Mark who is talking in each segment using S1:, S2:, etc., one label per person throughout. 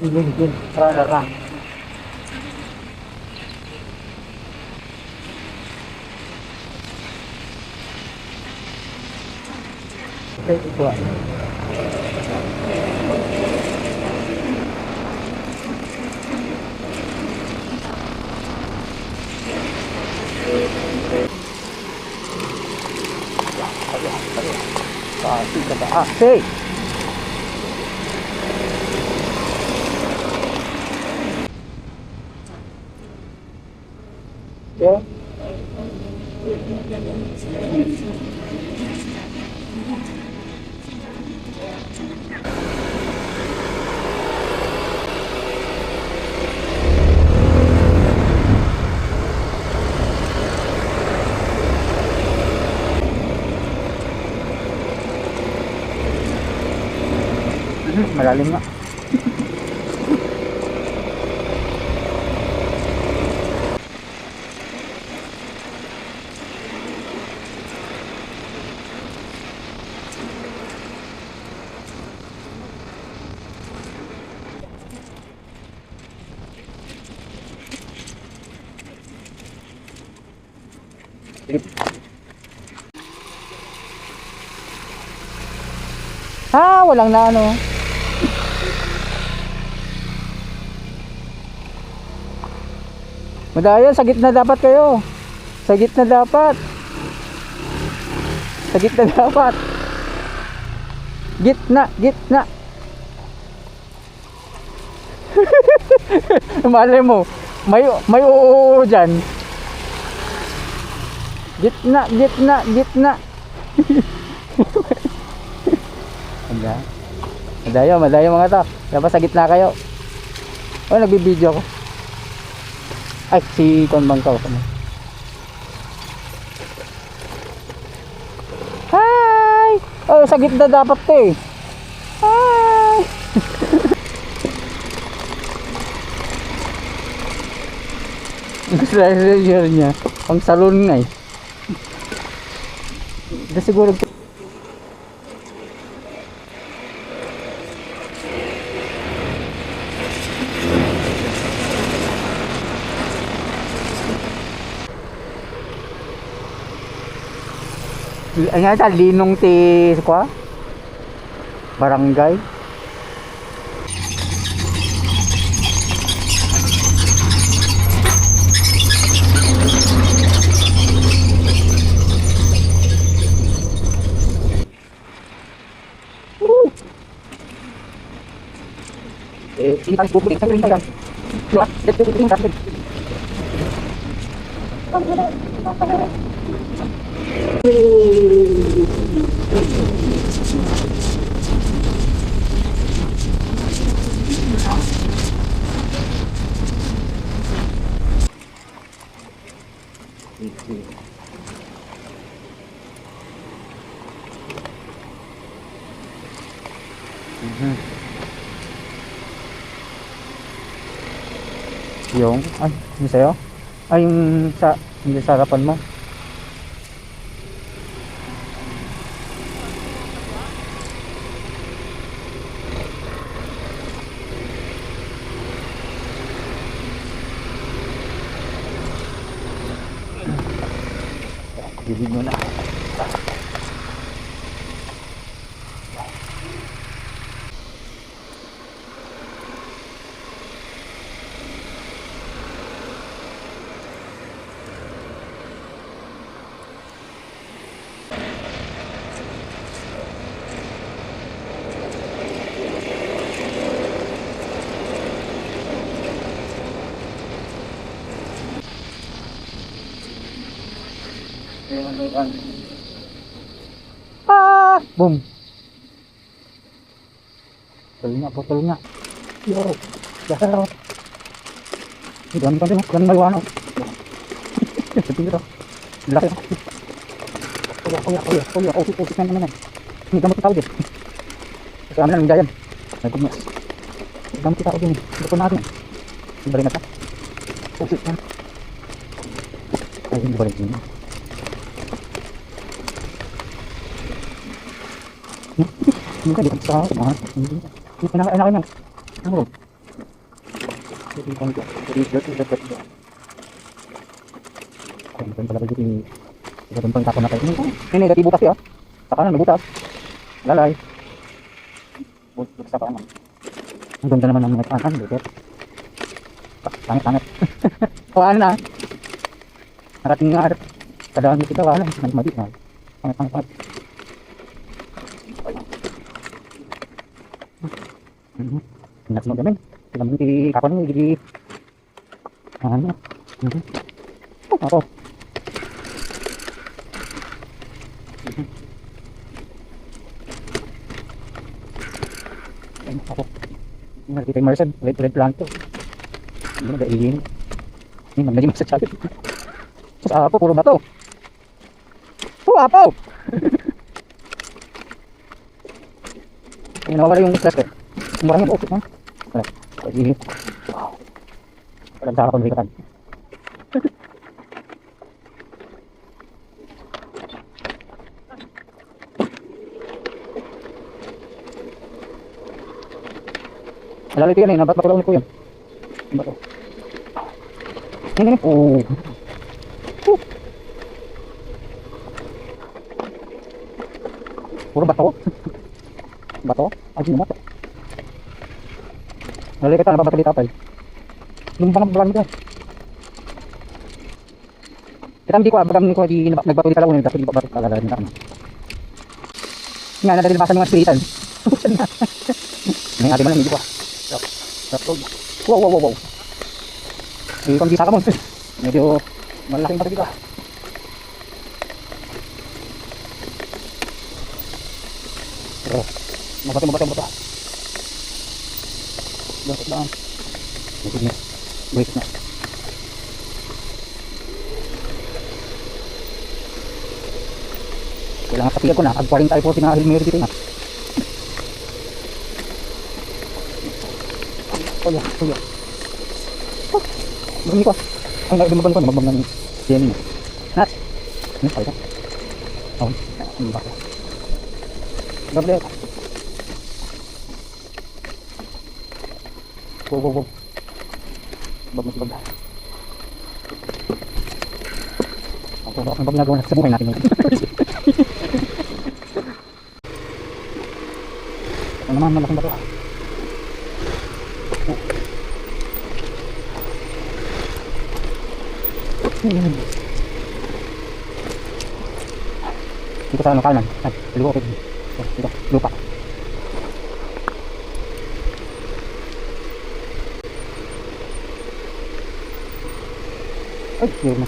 S1: Yun. Rara. Okay, ito. Hey! Yeah. Malalim nga. Walang na ano. Madaya, sa gitna dapat kayo. Sa gitna dapat. Sa gitna dapat. Gitna. Malay mo, may oo dyan. Gitna. Madaya mga to. Dapat sa gitna kayo. Oh, nagbibideo ako. Ay, si Konbangkaw. Hi! Oh, sa gitna dapat to eh. Hi! Slasher niya. Pang salon nga eh. Ito siguro. Ano ito? Linong ti kwa? Barangay? Ini kan publik saya tinggal. Ya, itu tinggal. Yung yung sa'yo? Yung sa harapan mo. Bilhin mo na. Boom. Putol nga. Yo. Jaharo. Ganun pa din, ganun maliwanag. Ito. Laki. Kuya. Usik na naman. Hindi gamot tawag eh. Kasi amin lang yung gayan. Nagpugmas. Gamot tawag yun eh. Ito po natin. Hindi ba rin nata? Usik na. Ay, hindi ba rin yun. Hindi ka dito sa mga. Hindi ka na. Ano? Ito tapon na tayo. Ini dati butas ya. Sa kanan butas. Lalay. Butas sa kanan. Ang ganda naman ng mga kanan dito. Pangit. Kuhaan na. Narating nga. Kadaan dito wala. Madi na. Pangit. Nak mo gamin. Tingnan mo di kapan mo di. Ano? Ako. Ako. Ngerti kay Marcel, red plant to. Ini ada ini. Ini mana di masa cabai. Terus apa puro bato? Apa? Ini nawala yung stress ko. Murang yung okay ha. Ini. Wow. Walang sarap ang bigatan. Lalo ito yan eh, nabat matulong ko yan. Bato. Ini. Oh. Puro bato. Bato? Ay, bato. Lalo kita nababato dito tayo. Lumpang ang ito. Kita hindi ko di nagbato dito lang tapi di bato talaga nila. Nga nadali basa mga spiritan. May ate man hindi ko. Wow. Kung bisa ka mo. Medyo malaking bato dito. Mabato. Bato lang. Wait na. Kailangan kapila ko na. Agparing tayo po sinahil meron dito na. Kuya. Marami ko. Ang nagdumabang ko. Namabang ng DNA. Nat. Ano pa ito? Oh. Ano ba ito? Gable. Wow. Bag. Ang ginagawa natin sa buhay natin. Ang naman malaking bato. Dito sa kanan. Dito, lupa. Ay, yun na.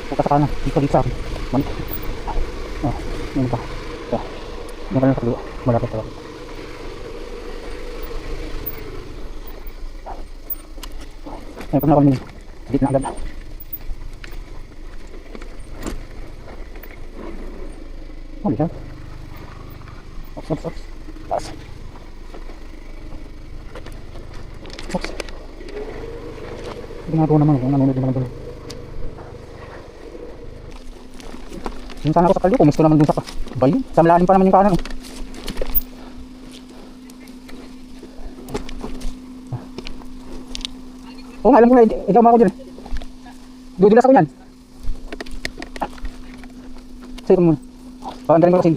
S1: Bukas ka na. Dito sa akin. Balik. Oh, yun pa. Yun ka lang sa kaliwa. Malapit pa lang. Ay, pag nakawin nyo. Dito na agad. Oh, dito. Ops. Taas. Ops. Ginagawa naman kung nanunod naman doon. Yung sana ako sa kalyo, kumisto naman dun sa bayo. Sa malalim pa naman yung kanan. Oo nga, alam ko nga, ikaw mga ako dyan. Dudulas ako yan. Sa'yo ko muna. Ang galing mo kasi.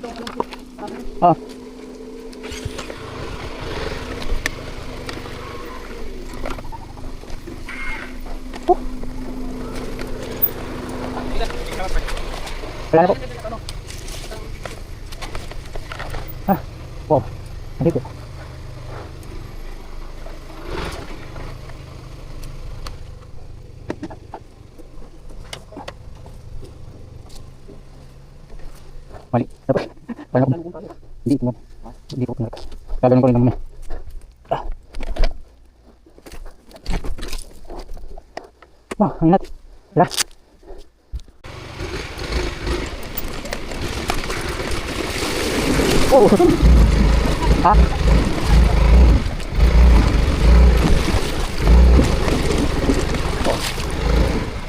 S1: Wala na po. Wow. Nandito. Mali. Dapat. Paano ko? Hindi ko. Hindi ko pinalakas. Gagawin ko rin naman. Wah, ingat. Lah. Oh. Ha?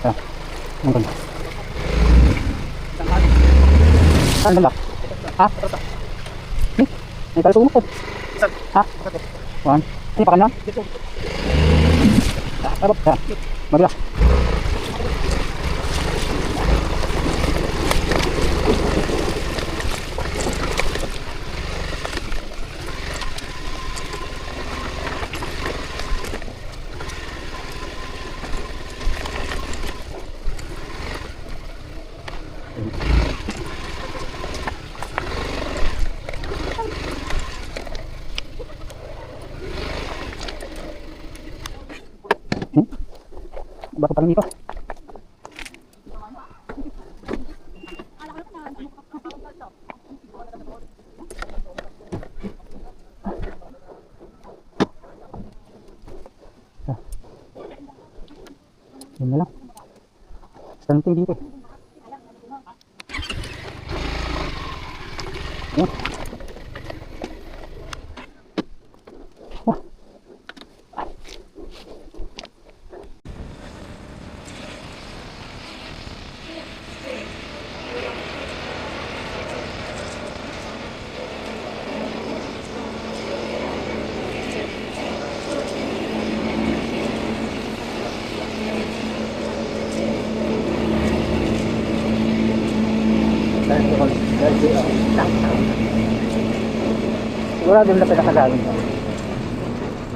S1: Oh. Ang ganda. Ang ganda. Ha? May kalsunod ko. Ha? 1 Ini pakan na? Abot. Mabila. Bago pa rin dito. Yun na lang. Something dito. Yun. Sigurado yung lapit na kagaling.